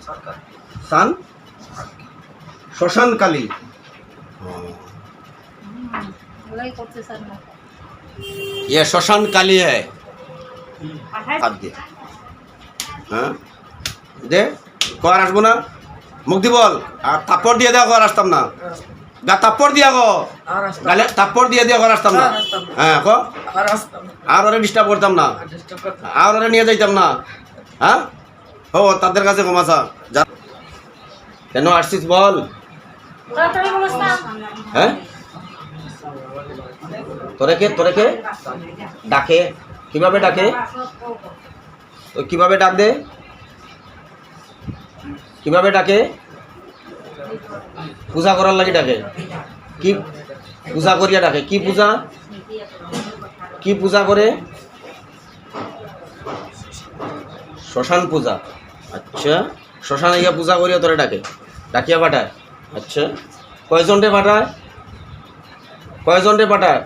सान श्मशान काली ये श्मशान काली है हाँ दे कौन आसबो ना मुख दी बोल थाप्पड़ दिए देखो रास्ताम ना गा थाप्पड़ दिया गो गाले थाप्पड़ दिए दिया रास्ताम ना हाँ को और डिस्टार्ब करताम ना और निये जाइताम ना हाँ हो ताদের কাছে ক্ষমাসা কেন আসছিস বল হ্যাঁ তোরে কে ডাকে কিভাবে ডাকে ও কিভাবে ডাক দে কিভাবে ডাকে পূজা করার লাগি ডাকে কি পূজা করিয়া ডাকে কি পূজা করে শ্মশান পূজা আচ্ছা শ্মশানে গিয়া পূজা করিয়া তোরে ডাকে ডাকিয়া পাঠায় আচ্ছা কয়জন রে পাঠায়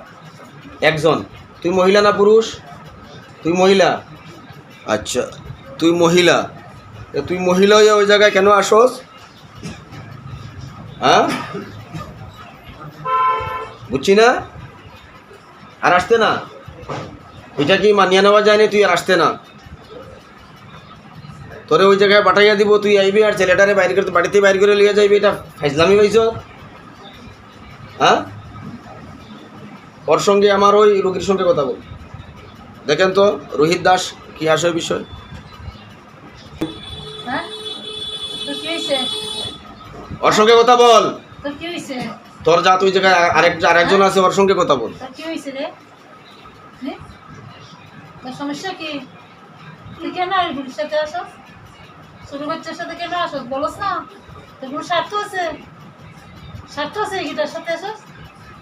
একজন তুই মহিলা না পুরুষ তুই মহিলা আচ্ছা তুই মহিলা হয়ে ওই জায়গায় কেন আসোস হ্যাঁ বুঝছি না আর আসতে না এটা কি মানিয়ে নেওয়া যায় না তুই আর আসতে না তোরে ওই জায়গায় পাঠাইয়া দিব তুই আইবি আর ছেলেটারে বাইরে করতে বাড়িতে বাইরে করে লিয়ে যাইবি এটা ফাইজলামি পাইছ হ্যাঁ ওর সঙ্গে আমার ওই রোগীর সঙ্গে কথা বল দেখেন তো রোহিত দাস কি আসে বিষয় ওর সঙ্গে কথা বল তোর যা তুই জায়গায় আরেকজন আছে ওর সঙ্গে কথা বল সমস্যা কি তুই কেন আসবি সাথে আসো ছোট বাচ্চার সাথে কেন আসো বলস না তোর কোনো স্বার্থ আছে এটার সাথে আসো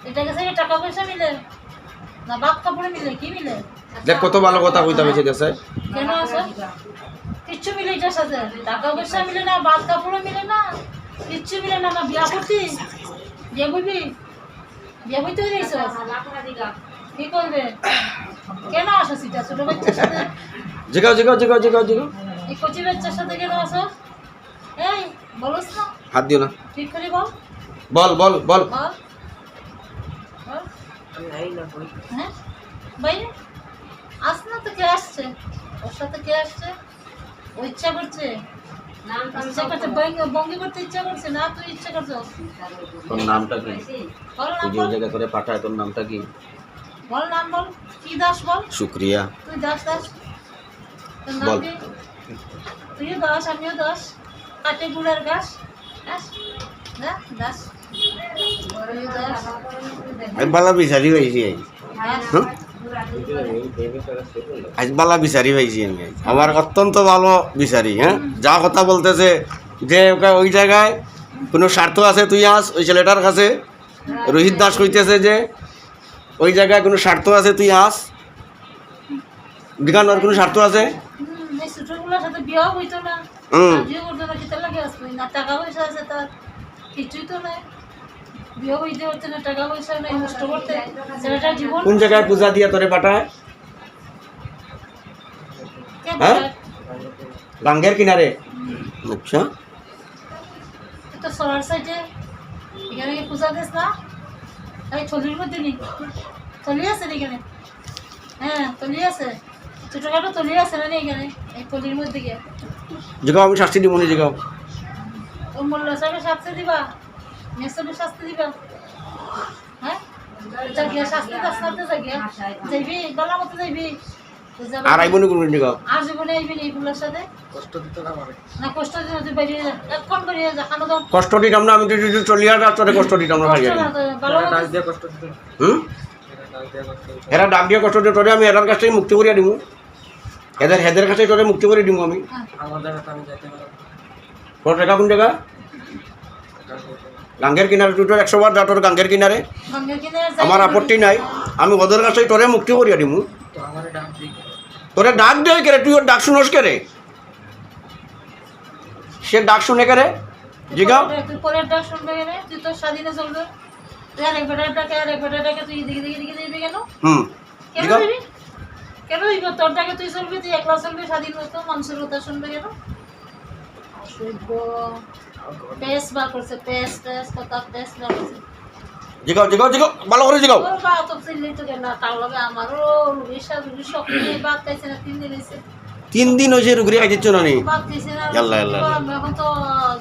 এটা কাছে টাকা পয়সা মিলে না বাপ কাপড়ে মিলে কি মিলে দেখ কত ভালো কথা কইতা বেঁচে দেশে কেন আসো কিচ্ছু মিলে এটার সাথে টাকা পয়সা মিলে না বাপ কাপড়ে মিলে না কিচ্ছু মিলে না বিয়া করতি বিয়া বইতে হয়েছ কি করবে কেন আসো সেটা ছোট বাচ্চার সাথে জিগাও এই কচি বাচ্চার সাথে কেন আসো এই বলস না হাত দিও না ঠিক করে বল হ্যাঁ বাইরে আস না তো কে আসছে ওর সাথে কে আসছে ও ইচ্ছা করছে বঙ্গি করতে ইচ্ছা করছে না তুই ইচ্ছা করছো তোর নামটা কি তুই যে জায়গা করে পাঠায় তোর নামটা কি বল নাম বল কি দাস বল শুক্রিয়া তুই দাস তোর নাম বল কি তুইও দাস আমিও দাস কাটে গুড়ার গাছ দাস আমি বালা বিচারি পাইছি আজ বালা বিচারি পাইছি আমি আমার অত্যন্ত ভালো বিচারি হ্যাঁ যা কথা বলতেছে যে ওই জায়গায় কোনো স্বার্থ আছে তুই আস ওই ছেলেটার কাছে রোহিত দাস কইতেছে যে ওই জায়গায় কোনো স্বার্থ আছে তুই আস বিজ্ঞানের কোনো স্বার্থ আছে ছোটগুলোর সাথে বিয়েও হইতো না বিয়ে করতো না কিতা লাগে আসবে না টাকা পয়সা আছে তার কিছুই তো নাই বিয়ে হইতে হচ্ছে না টাকা পয়সা নাই নষ্ট করতে ছেলেটার জীবন কোন জায়গায় পূজা দিয়া তোরে পাঠায় হ্যাঁ গাঙ্গের কিনারে আচ্ছা এটা সরার সাইডে এখানে কি পূজা দিস না এই থলির মধ্যে নি থলি আছে এখানে হ্যাঁ থলি আছে ছোটখাটো থলি আছে না এখানে এই থলির মধ্যে গিয়ে জায়গা আমি শাস্তি দিব না জায়গা ও মোল্লা সাহেবের শাস্তি দিবা মেসবের শাস্তি দিবা হ্যাঁ জায়গা শাস্তি দাস্তাতে জায়গা যাইবি গলা মতো যাইবি আর আইবনি কোন জায়গা আর জীবনে আইবি এই ফুলের সাথে কষ্ট দিতে না পারে না কষ্ট দিতে তুই বাইরে এখন বেরিয়ে যা খানো দাও কষ্ট দিতাম না আমি তুই চলিয়া যা তোরে কষ্ট দিতাম না ভাই ডাক দিয়ে কষ্ট দিতে এরা ডাক দিয়ে কষ্ট দিয়ে তোরে আমি এরার কাছ থেকে মুক্তি করিয়া দিব হেদের কাছে তোরে মুক্তি করে দিব আমি আমাদের আমি যাইতে পারবো তোর জায়গা কোন জায়গা গাঙ্গের কিনারে তুই তোর 100 বার যা তোর গাঙ্গের কিনারে আমার আপত্তি নাই আমি ওদের কাছে তোরে মুক্তি করিয়া দিব তোরে ডাক দেয় কে রে তুই ওর ডাক শুনোস কে রে সে ডাক শুনে কে রে জিগাও তুই পরের ডাক শুনবে কেন তুই তো স্বাধীনে চলবে তুই আরেক বেটাটাকে তুই দিকে দিবি কেন কেন দিবি কেন দিবি তোর ডাকে তুই চলবি তুই একলা চলবি স্বাধীন মতো মানুষের কথা শুনবে কেন শুদ্ধ পেস্ট বার করছে, পেস্ট কথা পেস্ট বার করছে। জিগাও জিগাও জিগাও ভালো করে জিগাও। ওর বা তো চিল্লি তো কেন তার লগে আমারও রুগীর সব নিয়ে বাদ খাইছে না, 3 দিন হয়েছে 3 দিন হয়েছে রুগীরে খাইতেছ না নি? বাদ খাইছে না। আল্লাহ, আল্লাহ, আল্লাহ। এখন তো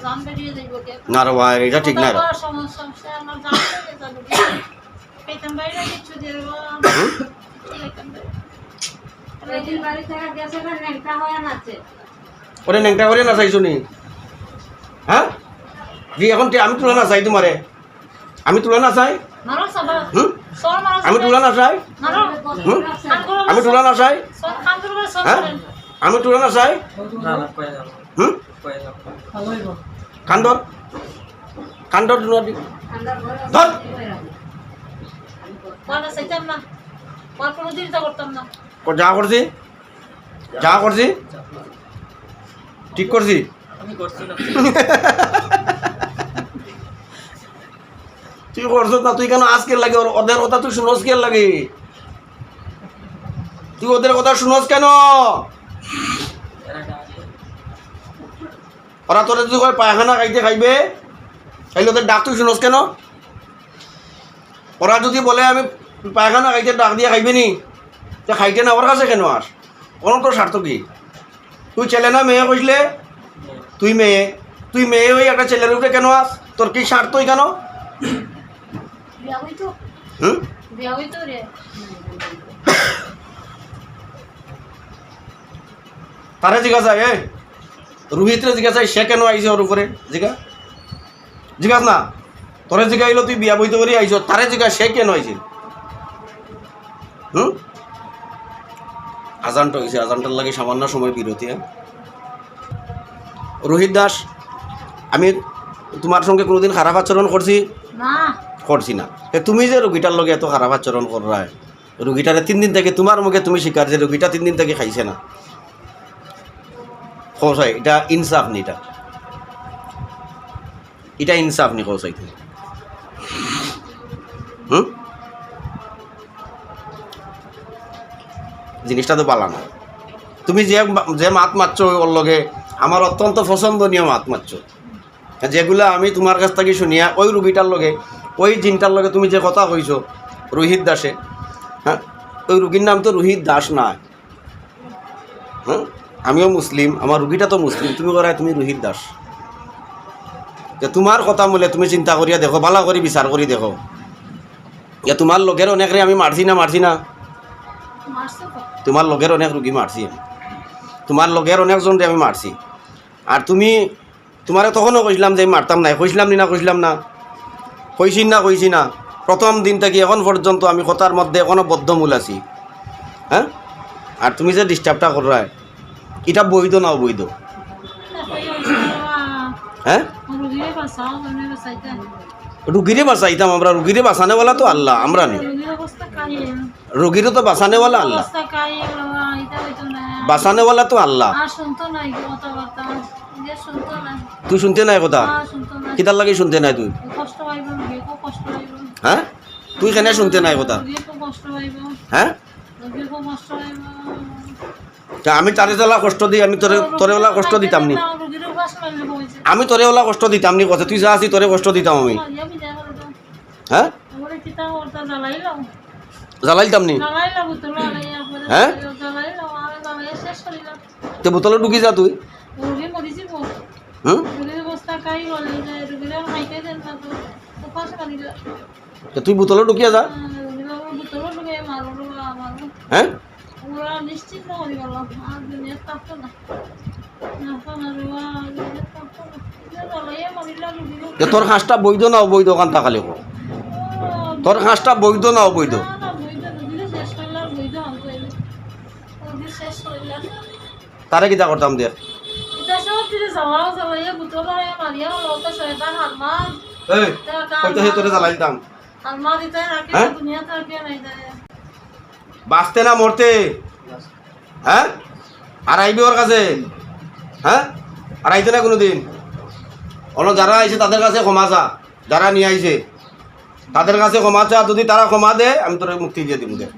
জান বেরিয়ে যাইব কে। না রে ভাই, এটা ঠিক না রে। সমস্যা আমার জান বেরিয়ে যাবে। পেতাম বাইরে কিছু দিয়ে দেবো। এদিন বাড়ি থেকে গেছে না নেংটা হয়ে নাচে। ওরে নেংটা করে না চাইছো নি? হ্যাঁ জি, এখন আমি তুলে না চাই তোমারে, আমি তুলে না চাই। মারো সবা হুম সর মারো। আমি তুলে না চাই। মারো হুম আমি তুলে না চাই। সর কাম করবে সর। হ্যাঁ আমি তুলে না চাই। না না কয়ে যাব হুম কয়ে যাব কান্দর কান্দর ধর। বলা চাইতাম না, বল কোনো দিন তো করতাম না। যা করছি যা করছি ঠিক করছি। আমি করছি না তুই করছ না, তুই কেন আজকে লাগে? ওদের কথা তুই শুনোস কেন লাগে? তুই ওদের কথা শুনোস কেন? ওরা তোরা যদি কয় পায়খানা খাইতে খাইবে, তাইলে ওদের ডাক তুই শুনোস কেন? ওরা যদি বলে আমি পায়খানা খাইতে ডাক দিয়ে খাইবে নি, তো খাইতে না ওর কাছে কেন আস? কোনো তোর স্বার্থ কি? তুই ছেলে না মেয়ে কইসলে? তুই মেয়ে হয়ে একটা ছেলের উপরে কেন আস? তোর কি স্বার্থই কেন? বিয়া হইতো হুম বিয়া হইতো রে। তারে জিজ্ঞাসা রোহিতরে জিজ্ঞাসা সে কেন আইছে ওর উপরে? জিজ্ঞাস না, তোরে জিজ্ঞাইলো তুই বিয়া বইতে করে আইছ, তারে জিজ্ঞাসা সে কেন আইছে? হুম আজানটা হয়েছে, আজানটার লাগে সামান্য সময় বিরতি। রোহিত দাস, আমি তোমার সঙ্গে কোনোদিন খারাপ আচরণ করছি না। তুমি যে রুগীটার লগে এত খারাপ আচরণ করা, রুগীটারে 3 দিন থেকে তোমার মুখে তুমি স্বীকার যে রুগীটা 3 দিন থেকে খাইছে না, কৌশাই এটা ইনসাফ নি? এটা ইনসাফ নি কৌশাই? হুম জিনিসটা তো পালা না। তুমি যে মাত মারছো ওর লগে আমার অত্যন্ত পছন্দনীয় মাত মারছো, যেগুলো আমি তোমার কাছ থেকে শুনিয়া ওই রুগীটার লগে ওই জিনটার লগে তুমি যে কথা কইছো রোহিত দাসে, হ্যাঁ ওই রুগীর নাম তো রোহিত দাস না। হ্যাঁ আমিও মুসলিম, আমার রুগীটা তো মুসলিম, তুমি করায় তুমি রোহিত দাস। যে তোমার কথা বলে তুমি চিন্তা করিয়া দেখো, ভালো করে বিচার করি দেখো, যে তোমার লগের অনেকরে আমি মারছি না? মারছে তো তোমার লগের অনেক রুগী মারছি আমি, তোমার লগের অনেকজনরে আমি মারছি। আর তোমারে তখনও কইছিলাম যে আমি মারতাম না, কইছিলাম না? কইছি না? প্রথম দিন থেকে এখন পর্যন্ত আমি কথার মধ্যে এখনও বদ্ধমূল আছি। হ্যাঁ আর তুমি যে ডিস্টার্বটা করাই, এটা বৈধ না অবৈধ? হ্যাঁ রুগীরে বাঁচাও, মানে বাঁচাইতে রুগীরে বাঁচাইতাম আমরা, রুগীরে বাঁচানেওয়ালা তো আল্লাহ, আমরা নেই। রুগীর অবস্থা কাহিল, রুগীরও তো বাঁচানেওয়ালা আল্লাহ, অবস্থা কাহিল, এটা হইতো না। বাঁচানেওয়ালা তো আল্লাহ। আর শুনতো না এই কথাবার্তা, যে শুনতো না। তুই শুনতে নাই কথা? শুনতো না, কিতার লাগে শুনতে নাই তুই? কষ্ট পাইব, রুগী খুব কষ্ট পাইব। হ্যাঁ তুই কেন শুনতে নাই কথা? রুগী খুব কষ্ট পাইব, হ্যাঁ রুগী খুব কষ্ট পাইব। তা আমি তারে ওলা কষ্ট দিই? আমি তোরে ওলা কষ্ট দিতাম নি? রুগীর বাস মারলে বইছে আমি তোরে ওলা কষ্ট দিতাম নি? কথা তুই যা আছি তোরে কষ্ট দিতাম আমি? আমি যা করে দাও হ্যাঁ ওরে কিতা ওরটা জ্বালাইলাম জ্বালাইতাম নি? বুতল লাগাইয়া পরে হ্যাঁ? জ্বালাইলাম, আর জ্বালাইয়া শেষ করিলাম। তো বোতলে ঢুকি যা তুই। রুগী মরি যাব, হুম রুগীর অবস্থা কাই বলে যে রুগীর খাইতে দেন না, তো উপাস করিলা। তো তুই বোতলে ঢুকিয়া যা। রুগীর বুতল ঢুকে মারো মারো, হ্যাঁ ওরা নিশ্চিন্ত করি গেল, আর দুনিয়ার থাকতো না। যে তোর হাঁসটা বৈধ না অবৈধ? ওখান তাকালে তোর হাঁসটা বৈধ না অবৈধ? তারে কিতা করতাম দেখ? এই কইতে তোরে জ্বালাইতাম। বাঁচতে না মরতে? হ্যাঁ আর আইবি ওর কাছে? হ্যাঁ আর আইতে না কোনোদিন? অন্য যারা আইছে তাদের কাছে ক্ষমা চা, যারা নিয়ে আইছে তাদের কাছে ক্ষমা চা। যদি তারা ক্ষমা দে আমি তোরে মুক্তি দিয়ে দিব। দেখ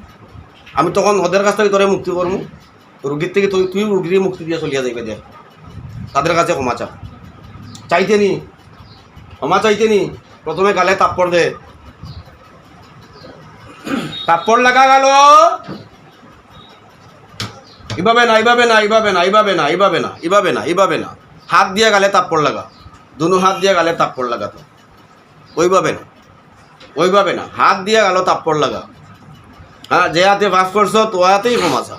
আমি তখন ওদের কাছ থেকে তোরে মুক্তি করবো, রুগীর থেকে তুই রুগীর মুক্তি দিয়ে চলিয়া যাইবে। দেখ তাদের কাছে ক্ষমা চা। চাইতে নি ক্ষমা চাইতে নি প্রথমে গালে তাপ্পড় দে তাপ্পড় লাগা গেল এইভাবে না এইভাবে না এইভাবে না এইভাবে না এইভাবে না এইভাবে না এইভাবে না হাত দিয়ে গালে তাপ্পড় লাগা দুনো হাত দিয়ে গালে তাপ্পড় লাগা তো ওইভাবে না হাত দিয়ে গালো তাপ্পড় লাগা হ্যাঁ যে হাতে পাস করছো তো হাতেই ক্ষমাছা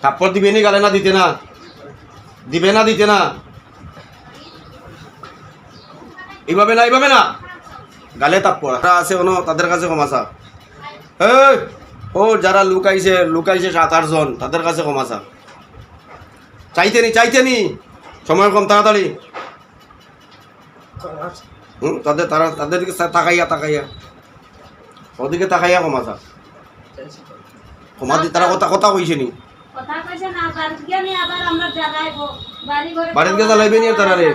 তাপ্পড় দিবে নি গালে না দিতে না দিবে না দিতে না এইভাবে না গালে তাপ্পড় আছে কোনো তাদের কাছে ক্ষমাছা এই ও যারা লুকাইছে 7-8 জন তাদের কাছে ক্ষমাছা চাইতে নি সময় কম তাড়াতাড়ি তাদের দিকে তাকাইয়া ওদিকে তাকাইয়া ক্ষমাছা ক্ষমা দি তারা কথা কইছে নি কথা কইছে না বাড়িতে গিয়ে নি আবার আমরা জানাইবো বাড়িতে গিয়ে জ্বালাইবে নি তারা রে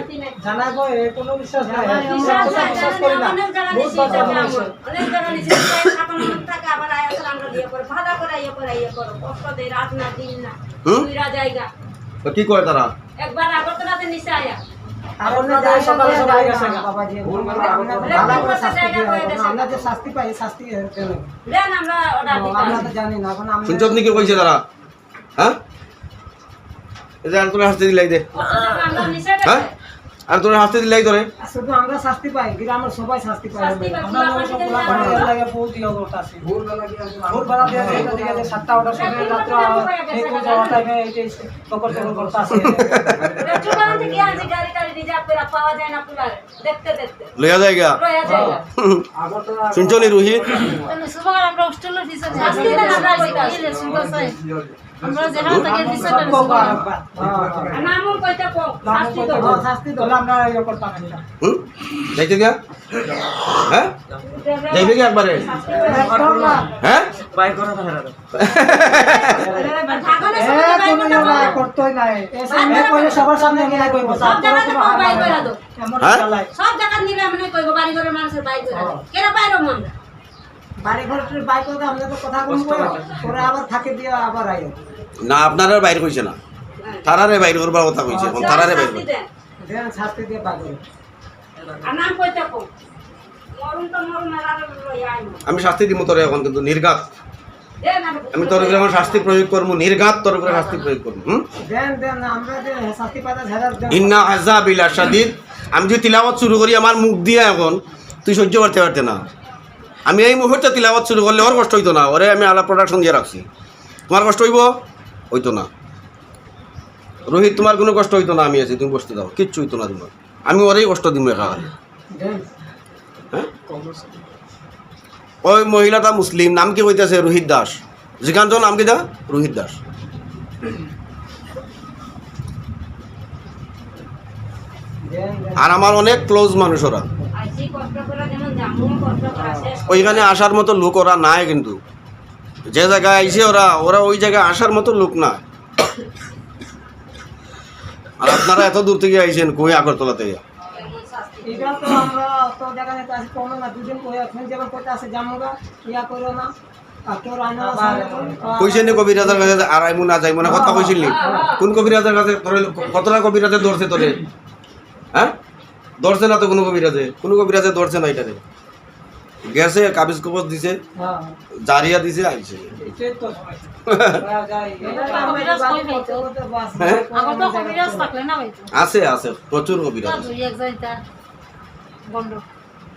জানাইবো কোনো বিশ্বাস নাই বিশ্বাস করি না অনেক জায়গা নিচে টাকা আবার আয়াত আমরা দিয়ে করে ভাড়া করে ইয়ে করো কষ্ট দেই রাত না দিন না হুম? দুইরা জায়গা তো কি করে তারা একবার আগরতলাতে নিচে আয়া আর অন্য জায়গায় সকালে সবাই গেছে বাবাজি ভালো করে শাস্তি দিয়ে আমরা যে শাস্তি পাই শাস্তি দেন আমরা অর্ডার আমরা দিতাম তো জানি না এখন আমরা শুনছ আপনি কি কইছে তারা হ্যাঁ এই যে আর তোর হাসতে দিলাই দে আমরা নিচে হ্যাঁ আর তোর হাসতে দিলাই তোরে শুধু আমরা শাস্তি পাই গ্রামের সবাই শাস্তি পাই শাস্তি পাই, আমরা লোক সব পোলা পানি লাগে বহুত ইয়ে করতে আসি ভোরবেলা দিয়ে এটা দিকে 7টা 8টার সময় রাত্র এই কোন যাওয়া টাইমে এইটা টকর করতে আসি রেস্টুরেন্ট থেকে আনছি গাড়ি রিজার্ভ করে পাওয়া যায় না পুলার দেখতে লইয়া যায়গা রয়া জায়গা শুনছ নি রোহিত সুবহ আমরা হোস্টেলে দিছে শাস্তি দেন আমরা কইতা সুবহ সাই আমরা যেখানে থেকে দিছে নামও কইতা কো শাস্তি তো আমরা ইয়ে করতাম না যাইতে গিয়া হ্যাঁ যাইবে কি একবারে হ্যাঁ বাই করা থাকে না করতেই নাই এ কইলে সবার সামনে আমি নাই কইব সব জায়গাতে বাইর করে দাও হ্যাঁ? সব জায়গা নিলে আমরা কইব বাড়ি ঘরের মানুষের বাইর করে দাও কেরা বাইর আমরা বাড়ি ঘরের বাইক করে আমরা তো কথা বলবো পরে আবার থাকে দিয়ে আবার আইও না আপনারা বাইর কইছে না তারারে বাইর করবার কথা কইছে এখন তারারে বাইর শাস্তি করবে। দেন দেন শাস্তি দিয়ে বাইক করে আর নাম কইতা কো মরুন তো মরুন আর লইয়া আইনো আমি শাস্তি দিব তোরে এখন কিন্তু নির্ঘাত দেন আমি তোর উপরে এখন শাস্তি প্রয়োগ করবো নির্ঘাত তোর উপরে শাস্তি প্রয়োগ করবো দেন আমরা যে শাস্তি পাতা ঝাড়া দেন ইন্না আযাবিল শাদীদ আমি যদি তিলাওয়াত শুরু করি আমার মুখ দিয়ে এখন তুই সহ্য করতে পারতে না আমি এই মুহূর্তে তিলাওয়াত শুরু করলে ওর কষ্ট হইতো না ওরে আমি আলাদা প্রোডাকশন দিয়ে রাখছি তোমার কষ্ট হইব হইতো না রোহিত তোমার কোনো কষ্ট হইতো না আমি আছি তুমি বসতে দাও কিচ্ছু হইতো না তোমার আমি ওরেই কষ্ট দিব একেবারে দেন হ্যাঁ ওই মহিলাটা মুসলিম নাম কি কইতেছে রোহিত দাস জিকান্ত নাম কি দা রোহিত দাস দেন আর আমার অনেক ক্লোজ মানুষ ওরা আইসি কষ্ট করে যেমন জামু কষ্ট করা শেষ ওইখানে আসার মতো লোক ওরা নাই কিন্তু যে জায়গায় আইছে ওরা ওই জায়গায় আসার মতো লোক না আর আপনারা এত দূর থেকে আইছেন কই আগরতলা থেকে এমন শাস্তি এটা তো আমরা তো জায়গা নিতে আসি কোনো না দুদিন কই এখন যেমন কইতে আছে জামুগা ইয়া করো না আর কেউ রান্না কইছেন নি কবিরাজের কাছে যে আর আইমু না যাইমু না কথা কইছিলি কোন কবিরাজের কাছে তোর কতটা কবিরাজে ধরছে তোরে হ্যাঁ ধরছে না তো কোনো কবিরাজে ধরছে না এটারে গেছে কাবিজ কবজ দিছে হ্যাঁ জারিয়া দিছে আইছে এটাই তো যাই হ্যাঁ? আমার তো কবিরাজ থাকলে না হইতো আছে প্রচুর কবিরাজ আছে। দুই এক যাইতা বন্ধ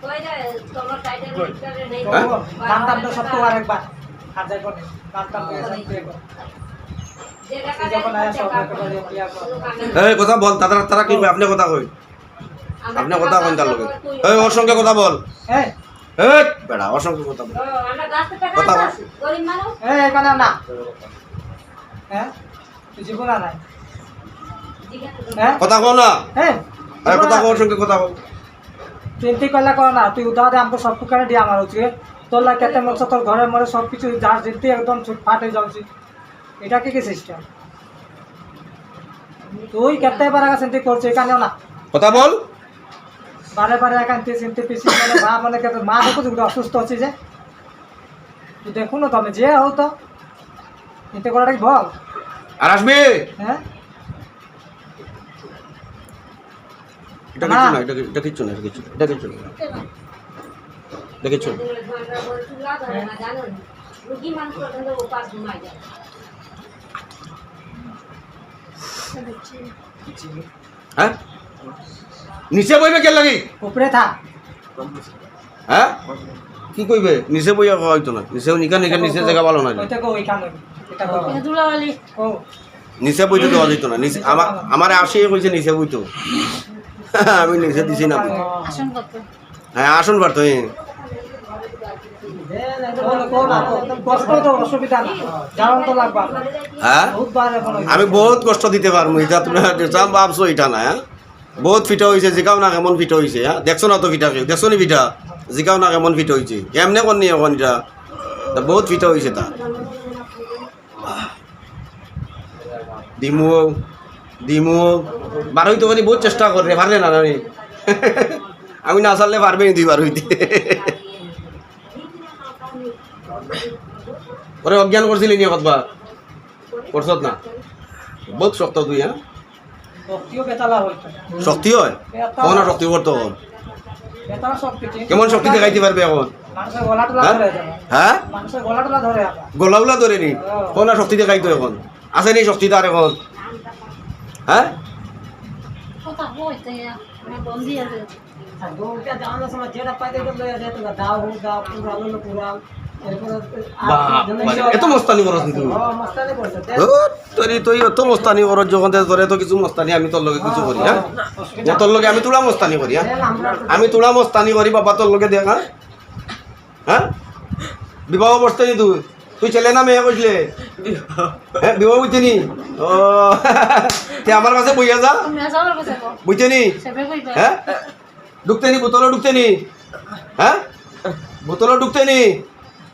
কই যায় তোমার টাইটেল রেজিস্টারে নেই হ্যাঁ? দাম তো সব তো আরেকবার আর যাই কোনে দাম যে টাকা যখন আয়া সব এই কথা বল তারা কি কয়? আপনি কথা কই আপনি কথা কইন তার লগে এই ওর সঙ্গে কথা বল এই এই বেড়া ওর সঙ্গে কথা বল আমরা গাছ থেকে কথা টাকা বল। আছে গরিব মানুষ এই এখানে না হ্যাঁ তুই জীবন নাই হ্যাঁ কথা কও না হ্যাঁ এই কথা কও ওর সঙ্গে কথা কও চিন্তা করলে কর না তুই উদাহরণ আমাকে সব প্রকারে দিয়ে আমার উচিত তোর লাগে কেটে মতো তোর ঘরের মধ্যে সব কিছু যার জিনতে একদম ছুটফাট হয়ে যাওয়া উচিত এটা কি সিস্টেম তুই কেটে বার আগে চিন্তা করছিস এখানেও না কথা বল বারে বারে এখান থেকে চিনতে পিছিয়ে মানে মা মনে কেটে মা দেখো যে অসুস্থ হচ্ছে যে তুই দেখুন না তুমি যে হও তো চিন্তা করাটা কি বল আর আসবি হ্যাঁ এটা কিছু না, এটা কিচ্ছু না, এটা কিচ্ছু না, এটা কিচ্ছু না, কেন? এটা কিচ্ছু না। হ্যাঁ নিচে বইবে কে লাগি? উপরে থাক। হ্যাঁ কি কইবে? নিচে বইয়া হয়তো না, নিচেও নিকান নিকান নিচে জায়গা ভালো না, ওইটা কো ওইখানে এটা কো এ দুলাবালি কো নিচে বইতে দেওয়া যেত না। নিচে আমার আসে কইছে নিচে বইতো। আমি নিচে দিছি না। আসন কত? হ্যাঁ আসুন পারতো। কষ্ট তো অসুবিধা না, জানান তো লাগবে। হ্যাঁ বহুত বার এখন আমি বহুত কষ্ট দিতে পারবো, এটা তুমি ভাবছো এটা না। হ্যাঁ বহুত ফিটা হয়েছে, জিকাও না কেমন ফিটা হয়েছে। হ্যাঁ দেখছো না তো ফিটা, দেখছো নি ফিটা, জিকাও না কেমন ফিটা হয়েছে। এমনি করনি এখন এটা বহুত ফিটা হয়েছে। তা দিমু দিমু বার হইতে পারি, বহুত চেষ্টা করে পারলে না। আমি আমি না চাললে পারবে নি দুইবার হইতে। ওরে অজ্ঞান করছিলি নিয়ে কতবার করছত না? বহুত শক্ত তুই। হ্যাঁ শক্তিও বেতালা হইতো, শক্তি হয় কখন আর শক্তি করতো এখন? বেতালা শক্তি ঠিক। কেমন শক্তি দেখাইতে পারবে এখন? মানুষের গলা টলা হ্যাঁ ধরে যাবে, হ্যাঁ মানুষের গলা টলা ধরে আবার। গোলাগুলা ধরে নি কোন আর শক্তি দেখাইতো এখন? আছে নি শক্তি তার এখন? হ্যাঁ কথা হইতে আমি বন্দি আছে দৌড়টা জানার সময় যেটা পাইতে গেল যেত না, দাও হোক দাও, পুরালো না পুরাল, এরপরে বাবা, এত মস্তানি করছ নি তুই? মস্তানি করছে। তুই এত মস্তানি করছ যখন তোরে তো কিছু মস্তানি আমি তোর লগে কিছু করি। হ্যাঁ তোর লগে আমি তুলা মস্তানি করি। হ্যাঁ আমি তুলা মস্তানি করি বাবা তোর লগে দেখ। হ্যাঁ হ্যাঁ বিবাহ বসতে নি তুই? তুই ছেলে না মেয়ে কইলে? হ্যাঁ বিবাহ বুঝতে নি? ও তে আমার কাছে বইয়া যা, তুমি আসার কাছে কো বুঝতে নি? সেবে কইবে হ্যাঁ ঢুকতে নি বোতলে, ঢুকতে নি? হ্যাঁ বোতলে ঢুকতে নি?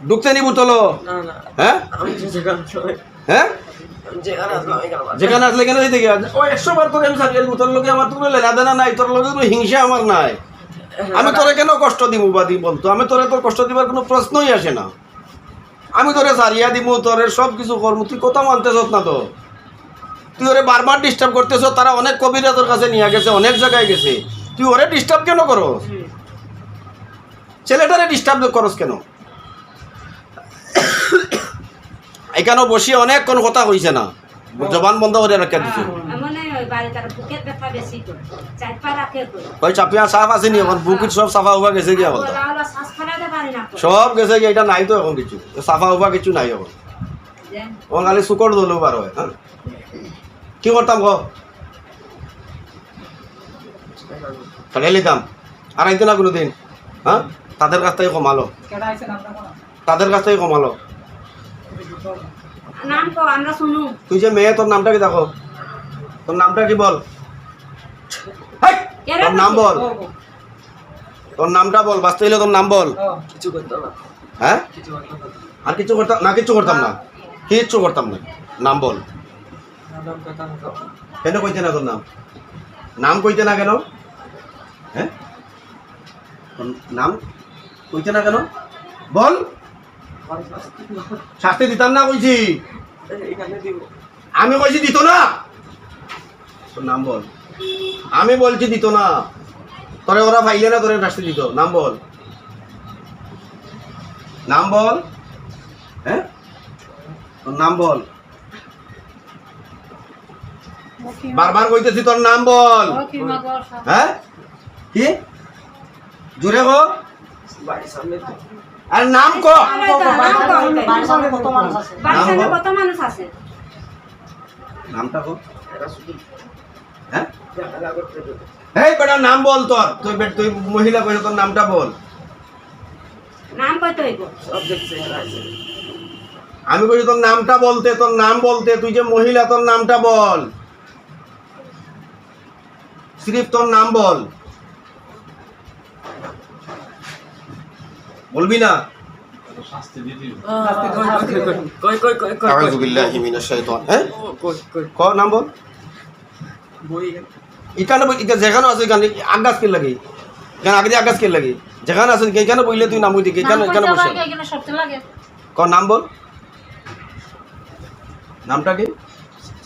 ঢুকতে নি বোতল? না না হ্যাঁ আমি যেখানে সবাই হ্যাঁ যেখানে আসলাম আমি গেলাম যেখানে আসলে কেন যেতে গিয়ে ও 100 বার করে আমি সারিয়ে দিব। তোর লোকে আমার তো কোনো লেনা দেনা নাই, তোর লোকে কোনো হিংসা আমার নাই। আমি তোরে কেন কষ্ট দিব বা দিব বলতো? আমি তোরে তোর কষ্ট দিবার কোনো প্রশ্নই আসে না। আমি তোরে সারিয়া দিব, তোরে সব কিছু করবো, তুই কথা মানতেছ না তো? তুই ওরে বারবার ডিস্টার্ব করতেছ। তারা অনেক কবিরা তোর কাছে নিয়ে গেছে, অনেক জায়গায় গেছে, তুই ওরে ডিস্টার্ব কেন করো? ছেলেটারে ডিস্টার্ব করস কেন? এখানে বসিয়ে অনেকক্ষণ কথা কইছে না, জবান বন্ধ করে রাখা দিছে। ওই চাপিয়া সাফ আছে নি এখন? বুকির সব সাফা উফা গেছে গিয়া বলতো, সব গেছে গিয়া। এটা নাই তো এখন কিছু, সাফা উফা কিছু নাই এখন। ও খালি শুকর দলেও বার হয়। হ্যাঁ কি করতাম গো? ফেলে নিতাম আর আইতো না কোনোদিন। হ্যাঁ তাদের কাছ থেকে কমালো, কেডা আইছে নামটা কোন? তাদের কাছ থেকে কমালো। নাম কো আমরা শুনু তুই যে মেয়ে, তোর নামটা কি দেখো? তোর নামটা কি বল? হেই, তোর নাম বল, তোর নামটা বল। বাঁচতে হইলে তোর নাম বল। কিছু করতে না, হ্যাঁ কিছু করতে না, আর কিছু করতাম না? কিচ্ছু করতাম না, কিচ্ছু করতাম না। নাম বল। নাম কথা না তো কেন কইতে না তোর নাম? নাম কইতে না কেন? হ্যাঁ তোর নাম কইতে না কেন বল? শাস্তি দিতাম না কইছি? এখানে দিব আমি কইছি দিত না? তোর নাম বল। আমি বলছি দিত না। তোরে ওরা পাইলে না তোরে শাস্তি দিত? নাম বল, নাম বল। হ্যাঁ তোর নাম বল। বারবার কইতেছি তোর নাম বল। হ্যাঁ কি জোরে গো? বাড়ির সামনে তো আর নাম ক। বাড়ির সামনে কত মানুষ আছে? কত মানুষ আছে নামটা কো। এরা শুধু হ্যাঁ ঝামেলা করতে দেবে। এই বেটা নাম বল তোর। তুই মহিলা কইলে তোর নামটা বল। নাম কত হইব সব দেখছে এরা আছে। আমি কইছি তোর নামটা বলতে, তোর নাম বলতে। তুই যে মহিলা, তোর নামটা বল। সিরিফ তোর নাম বল। বলবি না? কই কই কই কই আউযু বিল্লাহি মিনাশ শাইতান। হ্যাঁ কই কই ক নাম বল। বই ইকানে যেখানে আছে এখানে আগাছ কে লাগি, এখানে আগে আগাছ কে লাগি, যেখানে আছে এইখানে বইলে তুই নাম কইতে এখানে এখানে বসে এখানে সবতে লাগে ক নাম বল। নামটা কি?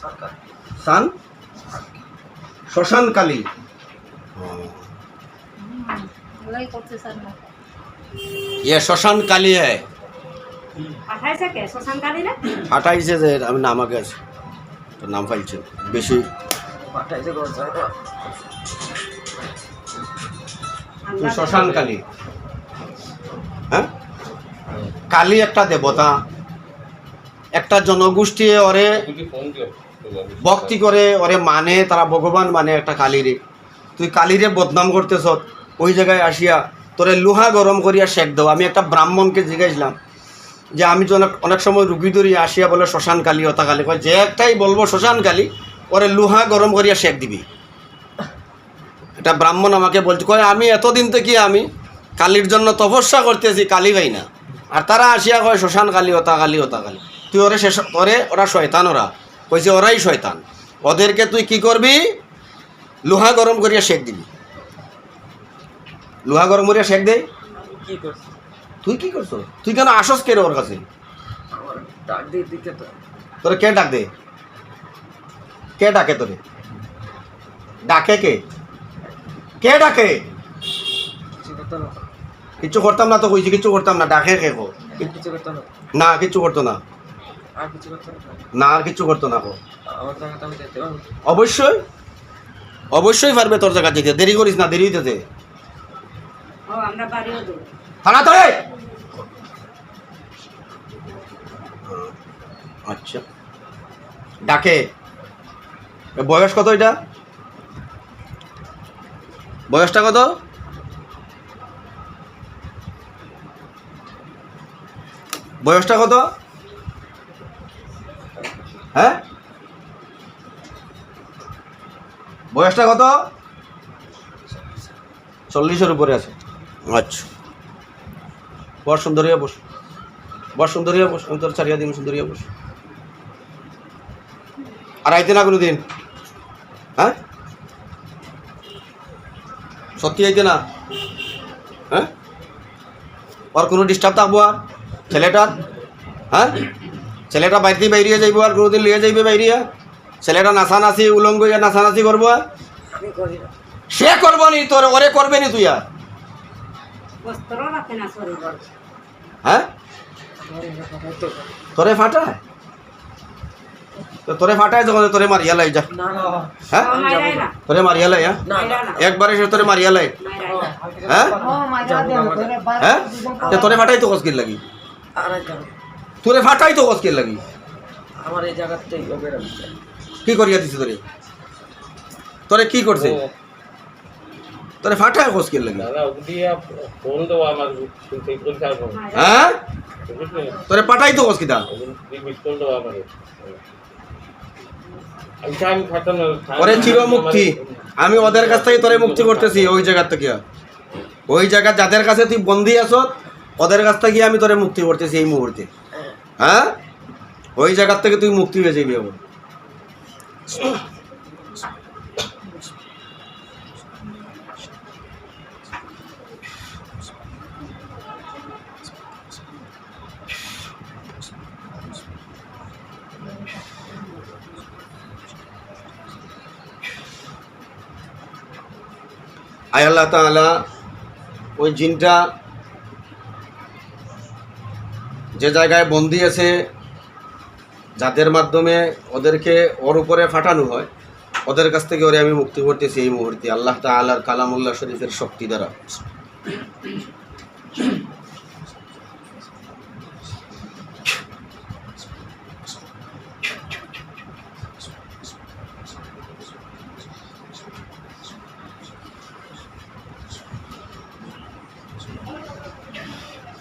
সরকার সান শ্মশান কালী। ওলাই করতে চান না ये শ্মশান কালী है পাঠাইছে কে শ্মশান কালী রে হাঁটাইছে যে আমি নাম আগে আছে তোর নাম ফাইলছে বেশি পাঠাইছে ঘর জায়গা তুই শ্মশান কালী হ্যাঁ কালী একটা দেবতা একটা জনগোষ্ঠী ওরে ভক্তি করে ওরে মানে তারা ভগবান মানে একটা কালীরে তুই কালীরে বদনাম করতেছ ওই জায়গায় আসিয়া তোরে লোহা গরম করিয়া শেক দেবো আমি একটা ব্রাহ্মণকে জিজ্ঞাসলাম যে আমি তো অনেক সময় রুগী ধরিয়া আসিয়া বলে শ্মশান কালী অতা কালী কয় যে একটাই বলবো শ্মশান কালী ওরে লোহা গরম করিয়া শেক দিবি এটা ব্রাহ্মণ আমাকে বলছে কয় আমি এতদিন থেকে আমি কালীর জন্য তপস্যা করতেছি কালী ভাই না আর তারা আসিয়া কয় শ্মশান কালী অতা কালী অতা কালী তুই ওরে শেষ ওরে ওরা শয়তান ওরা কইছে ওরাই শয়তান ওদেরকে তুই কি করবি লোহা গরম করিয়া শেক দিবি লোহা গরম করিয়া শেক দে কি করছে তুই কি করছো তুই কেন আসস কে রে ওর কাছে আমার ডাক দিয়ে দিতে তো তোরে কে ডাক দে কে ডাকে তোরে ডাকে কে ডাকে কিছু করতো না কিচ্ছু করতাম না তো কইছি কিচ্ছু করতাম না ডাকে কে কো কিছু করতো না না কিচ্ছু করতো না আর কিছু করতো না না আর কিচ্ছু করতো না কো আমার জায়গাটা আমি যেতে পারবো অবশ্যই অবশ্যই পারবে তোর জায়গা যেতে দেরি করিস না দেরি হইতেছে ও আমরা বাড়িও দেব তাড়াতাড়ি আচ্ছা ডাকে এ বয়স কত এটা বয়সটা কত বয়সটা কত হ্যাঁ বয়সটা কত 40-এর উপরে আছে আচ্ছা বস সুন্দরিয়া বস বস সুন্দরিয়া বস আমি তোর ছাড়িয়া দিন সুন্দরিয়া বস আর আইতে না কোনো দিন হ্যাঁ সত্যি আইতে না হ্যাঁ আর কোনো ডিস্টার্ব থাকবো আর ছেলেটার হ্যাঁ ছেলেটা বাইরে বাইরিয়ে যাইব আর কোনোদিন লিয়ে যাইবে বাইরিয়া ছেলেটা নাচানাচি উলঙ্গ ইয়া নাচানাচি করবো আমি করি না সে করবো নি তোর ওরে করবে নি তুই আর বস্ত্র রাখে না শরীর হ্যাঁ আমার এটা পাঠাইতো তোরে ফাটায় তো তোরে ফাটায় যখন তোরে মারিয়া লাই যা না না হ্যাঁ মাইরাই না তোরে মারিয়া লাই হ্যাঁ না মাইরা না একবারে সে তোরে মারিয়া লাই মাইরাই না হ্যাঁ হ্যাঁ তে তোরে ফাটাই তো কসকির লাগি আর এক জায়গা তোরে ফাটাই তো কসকির লাগি আমার এই জায়গাতেই ওকে রাখছে কি করিয়া দিছে তোরে তোরে কি করছে তোরে ফাটায় কসকির লাগি হ্যাঁ তোরে পাঠাই তো কসকিটা ওরে চির মুক্তি আমি ওদের কাছ থেকে তোরে মুক্তি করতেছি ওই জায়গা থেকে ওই জায়গা যাদের কাছে তুই বন্দি আছো ওদের কাছ থেকে আমি তোরে মুক্তি করতেছি এই মুহূর্তে হ্যাঁ ওই জায়গার থেকে তুই মুক্তি হয়ে যাবি এখন আয় আল্লাহ তাআলা ওই জিনটা যে জায়গায় বন্দি আছে যাদের মাধ্যমে ওদেরকে ওর উপরে ফাটানো হয় ওদের কাছ থেকে ওরে আমি মুক্তি করতেছি এই মুহূর্তে আল্লাহ তাআলার কালামুল্লাহ শরীফের শক্তি দ্বারা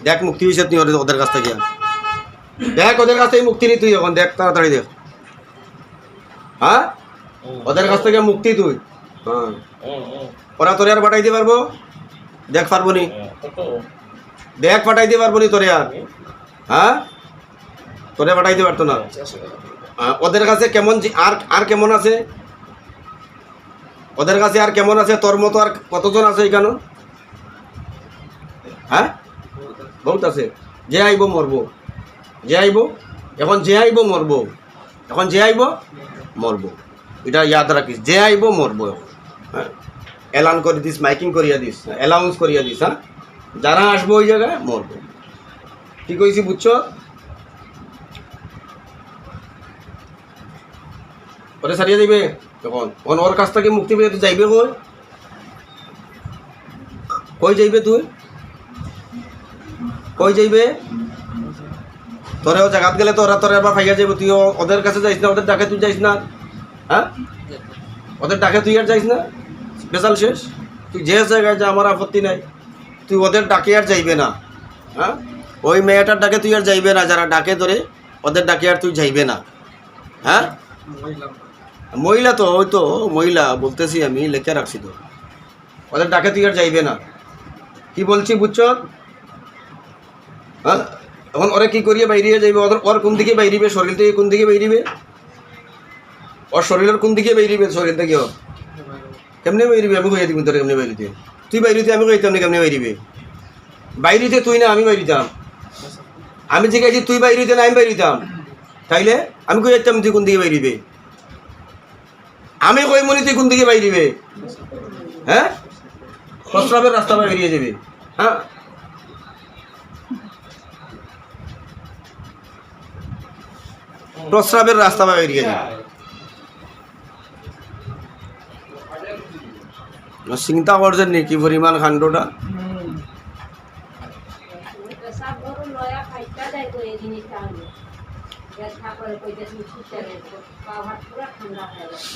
দেখ মুক্তি হয়েছে তুই ওদের কাছ থেকে দেখ ওদের কাছ থেকে মুক্তি নি তুই এখন দেখ তাড়াতাড়ি দেখ হ্যাঁ ওদের কাছ থেকে মুক্তি তুই হ্যাঁ ওরা তোরে আর পাঠাইতে পারবো দেখ পারবো নি দেখ পাঠাইতে পারবো নি তোরে আর হ্যাঁ তোরে পাঠাইতে পারতো না ওদের কাছে কেমন আর কেমন আছে ওদের কাছে আর কেমন আছে তোর মতো আর কতজন আছে এখানে হ্যাঁ বহুত আছে যে আইব মরবো যে আইব এখন যে আইব মরবো এখন যে আইব মরবো এটা ইয়াদ রাখিস যে আইব মরবো হ্যাঁ এলান করে দিস, মাইকিং করিয়া দিস, অ্যালাউন্স করিয়া দিস, হ্যাঁ? যারা আসবো ওই জায়গায় মরবো। কি কইছি বুঝছো? ওরে সারিয়ে দিবে তখন ওর কাছ থেকে মুক্তি পেয়ে তুই যাইবে কই? কই যাইবে তুই? কই যাইবে? তোরেও জায়গাত গেলে তো ওরা তোরে আবার ফাইয়া যাইব, তুইও ওদের কাছে যাইস না, ওদের ডাকে তুই যাইস না, হ্যাঁ? ওদের ডাকে তুই আর যাইস না, স্পেশাল শেষ। তুই যে জায়গায় যা, আমার আপত্তি নাই, তুই ওদের ডাকে আর যাইবে না, হ্যাঁ? ওই মেয়েটার ডাকে তুই আর যাইবে না, যারা ডাকে ধরে ওদের ডাকে আর তুই যাইবে না, হ্যাঁ? মহিলা তো ওই তো মহিলা বলতেছি, আমি লেখা রাখছি তো, ওদের ডাকে তুই আর যাইবে না। কি বলছি বুঝছো? হ্যাঁ, এখন ওরা কি করিয়ে বাইরিয়ে যাইবে? ওর কোন দিকে বাইরিবে? শরীর থেকে কোন দিকে বাইরিবে? ওর শরীরের কোন দিকে বাইরিবে? শরীর থেকে ওর কেমনে বাইরিবে? আমি কইয়া দিব তোর কেমনে বাইরিতে। তুই বাইরিতে, আমি কইতাম না কেমনে বাইরিবে। বাইরিতে তুই না, আমি বাইরিতাম। আমি জিজ্ঞাসি তুই বাইরিতে না আমি বাইরিতাম, তাইলে আমি কইতাম তুই কোন দিকে বাইরিবে। আমি কই মনি তুই কোন দিকে বাইরিবে? হ্যাঁ, প্রস্রাবের রাস্তা বেরিয়ে যাবে, হ্যাঁ? প্রস্রাবের রাস্তা বেরিয়ে যাবে। চিন্তা করছেন নি কি পরিমাণ কাণ্ডটা? পেশাব গরু লয়া খাইতা যায় তো এই জিনিসটা হলো গ্যাস করে কইতেছি সুস্টারে পাওয়ার পুরো ঠান্ডা হয়ে যায়।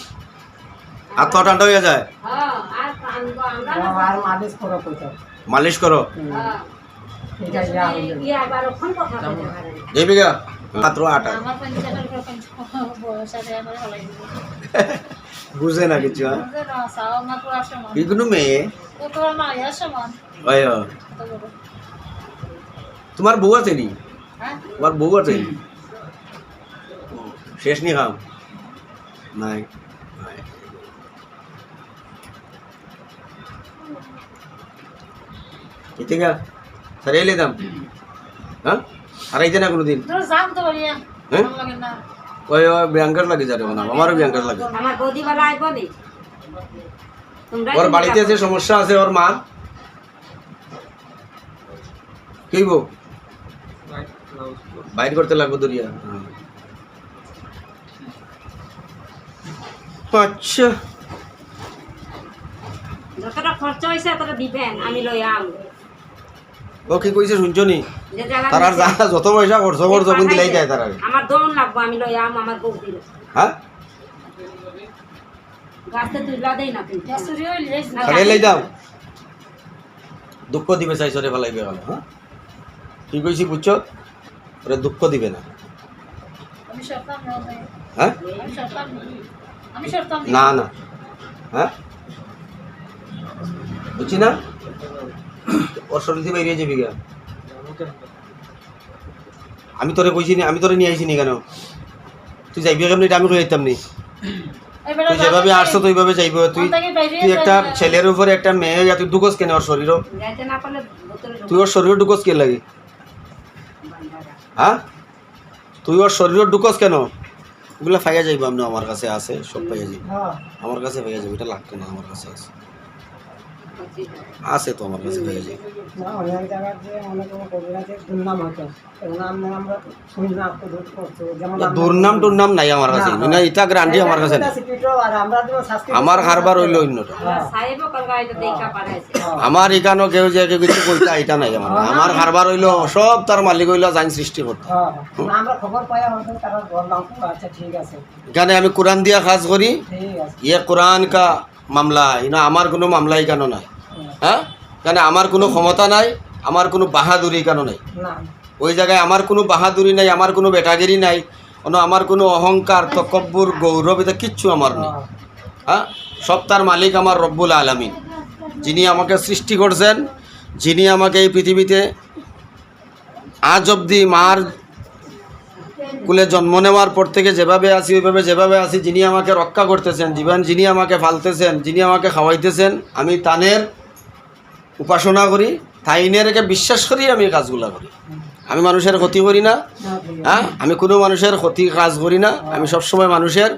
হাত পা ঠান্ডা হয়ে যায়। হ্যাঁ, আর কানবো আমরা না। আর মালিশ করো কইতাম। মালিশ করো। হ্যাঁ, এটা ইয়া হইলো। ইয়া আবার ওখান কথা কইতে পারে। যাইবে গা মাত্র 8 আমার পঞ্চায়েতের উপর বয়স আছে, আমার হলাই দিব। বুঝে না কিছু, হ্যাঁ? বুঝে না, সাও না পুরা সমান। এগুলো মেয়ে ও তোর মা ইয়া সমান। ওই তো বড়। তোমার বউ আছে নি? হ্যাঁ? তোমার বউ আছে নি? শেষ নি খাম নাই নাই। ঠিক আছে সারিয়ে নিলাম, হ্যাঁ? আর এই না কোনোদিন, তোর জাম তো বলিয়া। হ্যাঁ? ভালো লাগে না। ওই ব্যাংকার লাগে যারে না, আমারও ব্যাংকার লাগে। আমার বৌদিওয়ালা আইব নি তোমরা ওর বাড়িতে যে সমস্যা আছে ওর মা কইব বাইর করতে লাগবে দরিয়া। আচ্ছা যতটা খরচ হয়েছে ততটা দিবেন, আমি লইয়াম। ও কি কইছে শুনছো নি? যে জায়গা তার আর যা যত পয়সা খরচ করছো কোন দিলাই যায় তার। আমার দম লাগবো, আমি লইয়াম আমার বৌদির। হ্যাঁ গাছে তুইলা দেই না কিন্তু ইয়া চুরি হইলে যাইস না। ছাড়িয়ে লাই দাও, দুঃখ দিবে চাইছরে ফেলাইবে গেল। হ্যাঁ কি কইছি বুঝছো? ওরে দুঃখ দিবে না, আমি সরতাম না ভাই। হ্যাঁ? আমি সরতাম না। আমি সরতাম না না, হ্যাঁ বুঝছি না, ওর শরীর থেকে বেরিয়ে যাবি গা। আমি তোরে কইছি নি, আমি তোরে নিয়ে আইছি নি কেন? তুই যাইবি কেমনি এটা আমি কই যাইতাম নি? এবারে তুই যেভাবে আসছো তুই ওইভাবে যাইব। তুই তুই একটা ছেলের উপরে একটা মেয়ে তুই ঢুকোস কেন ওর শরীরও? যাইতে না পারলে বোতলে তুই ওর শরীরও ঢুকোস কে লাগে? হ্যাঁ তুই ওর শরীরও ঢুকোস কেন? ওগুলো পাইয়া যাইব, আপনি আমার কাছে আছে, সব পাইয়া যাইব, হ্যাঁ আমার কাছে পাইয়া যাবে, এটা লাগতো না, আমার কাছে আছে, আছে তো আমার কাছে পাইয়া যাইব। না অনেক জায়গায় যে অনেক কবিরাজে দুর্নাম হতো, এবং আমরা শুনি না দূর করছো, যেমন দুর্নাম টুর্নাম নাই আমার কাছে, না এটা গ্রান্টি আমার কাছে নাই। আর আমরা যে শাস্তি আমার কারবার হইল অন্যটা। সাহেব করবা এটা দেখা পাঠাইছে। আমার এখানো কেউ যে কেউ কিছু কইতা এটা নাই আমার। আমার কারবার হইল সব তার মালিক হইল জাইন সৃষ্টি করতে। হ্যাঁ আমরা খবর পাই আমাদের তারা বললাম আচ্ছা ঠিক আছে এখানে আমি কোরআন দিয়া কাজ করি, ঠিক আছে ইয়ে কোরআন কা মামলা, ইনা আমার কোনো মামলা এখানো নাই, হ্যাঁ? কেন আমার কোনো ক্ষমতা নাই, আমার কোনো বাহাদুরি কেন নাই, না ওই জায়গায় আমার কোনো বাহাদুরি নাই, আমার কোনো বেটাগিরি নাই, আমার কোনো অহংকার তকব্বুর গৌরব এটা কিচ্ছু আমার নেই, হ্যাঁ? সব তার মালিক আমার রব্বুল আলামিন, যিনি আমাকে সৃষ্টি করছেন, যিনি আমাকে এই পৃথিবীতে আজ অবধি মার কুলে জন্ম নেওয়ার পর থেকে যেভাবে আছি ওইভাবে যেভাবে আছি, যিনি আমাকে রক্ষা করতেছেন, যিনি আমাকে ফালতেছেন, যিনি আমাকে খাওয়াইতেছেন, আমি তানের উপাসনা করি, তাইনেরকে বিশ্বাস করি আমি কাজগুলা করি। আমি মানুষের ক্ষতি করি না, হ্যাঁ? আমি কোনো মানুষের ক্ষতি কাজ করি না, আমি সবসময় মানুষের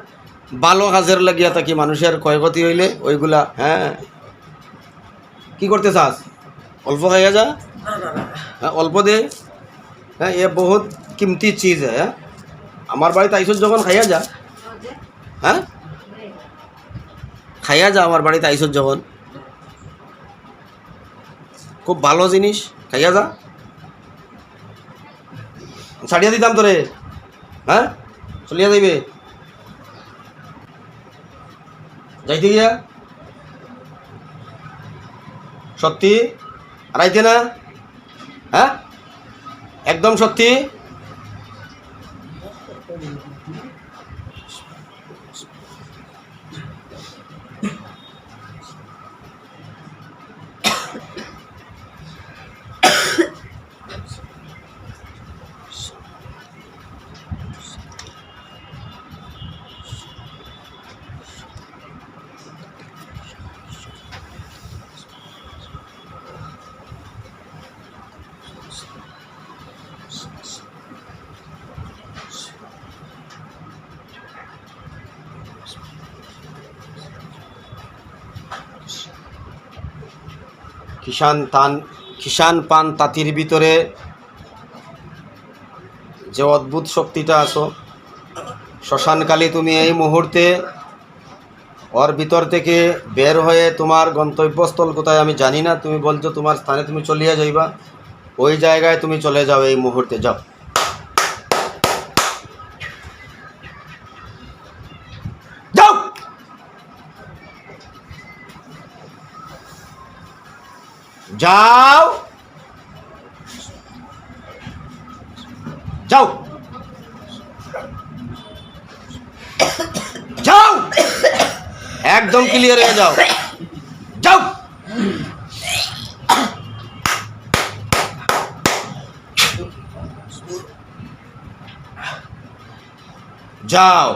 ভালো কাজের লাগিয়া থাকি। মানুষের ক্ষয়ক্ষতি হইলে ওইগুলা, হ্যাঁ কি করতে চাস? অল্প খাইয়া যা, না না না হ্যাঁ অল্প দে। হ্যাঁ এ বহুত কিমতি চিজ হ্যাঁ। আমার বাড়িতে আইসত যখন খাইয়া যা, হ্যাঁ খাইয়া যা আমার বাড়িতে আইসত যখন, খুব ভালো জিনিস, খাইয়া যা। ছাড়িয়া দিতাম তোরে, হ্যাঁ চলিয়া যাইবে যাইতে গিয়া সত্যি আড়াইতে না, হ্যাঁ একদম সত্যি। কিষান পান তাঁতির ভিতরে যে অদ্ভুত শক্তিটা আছো, শ্মশানকালী তুমি এই মুহূর্তে ওর ভিতর থেকে বের হয়ে তোমার গন্তব্যস্থল কোথায় আমি জানি না, তুমি বলছো তোমার স্থানে তুমি চলিয়া যাইবা, ওই জায়গায় তুমি চলে যাও এই মুহূর্তে, যাও। যাও যাও যাও যাও, একদম ক্লিয়ার হয়ে যাও, যাও। যাও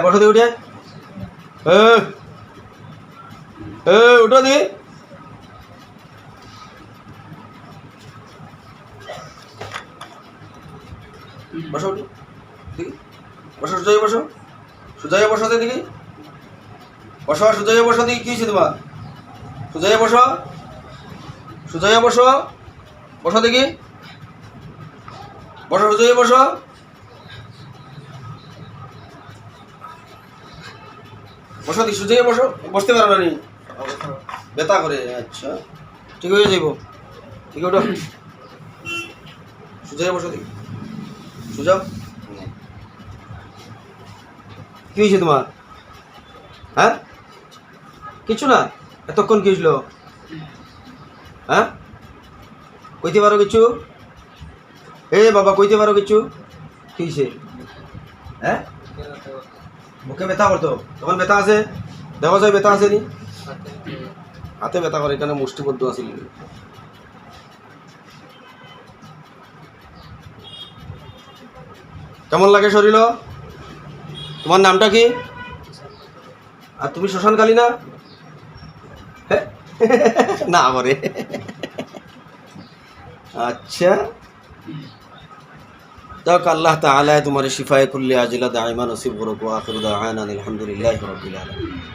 বসো দি উঠে, উঠো দি, বসো উঠি দেখি, বসো সুজাই বসো, সুজাই বসো দেখি, বসো সুজাই বসো দেখি, কি হয়েছে তোমার? সুজাই বসো, সুজাই বসো, বসো দেখি, বসো সুজাই বসো। বসো দি সুজাই বসো, বসতে পারো না নি, ব্যথা করে, আচ্ছা ঠিক হয়ে যাইব, ঠিক ওঠো, সুজাই বসো দেখি, সুজাও। কি হয়েছে তোমার? হ্যাঁ কিছু না, এতক্ষণ কি হয়েছিল? হ্যাঁ কইতে পারো কিছু? বাবা কইতে পারো কিছু? কি হয়েছে? হ্যাঁ মুখে ব্যথা করতো, তখন ব্যথা আছে, দেখো যায় ব্যথা আছে নি? হাতে ব্যথা করে, এখানে মুষ্টিবদ্ধ আছে। কেমন লাগে শরীর? তোমার নামটা কি? আর তুমি শ্মশানকালী না? না বলে, আচ্ছা तक अल्लाह ताला तुम्हारे शिफाए कुल्ले आजिला दाइमा नसीब करो। आखिर दाआना अल्हम्दुलिल्लाहि रब्बिल आलमीन।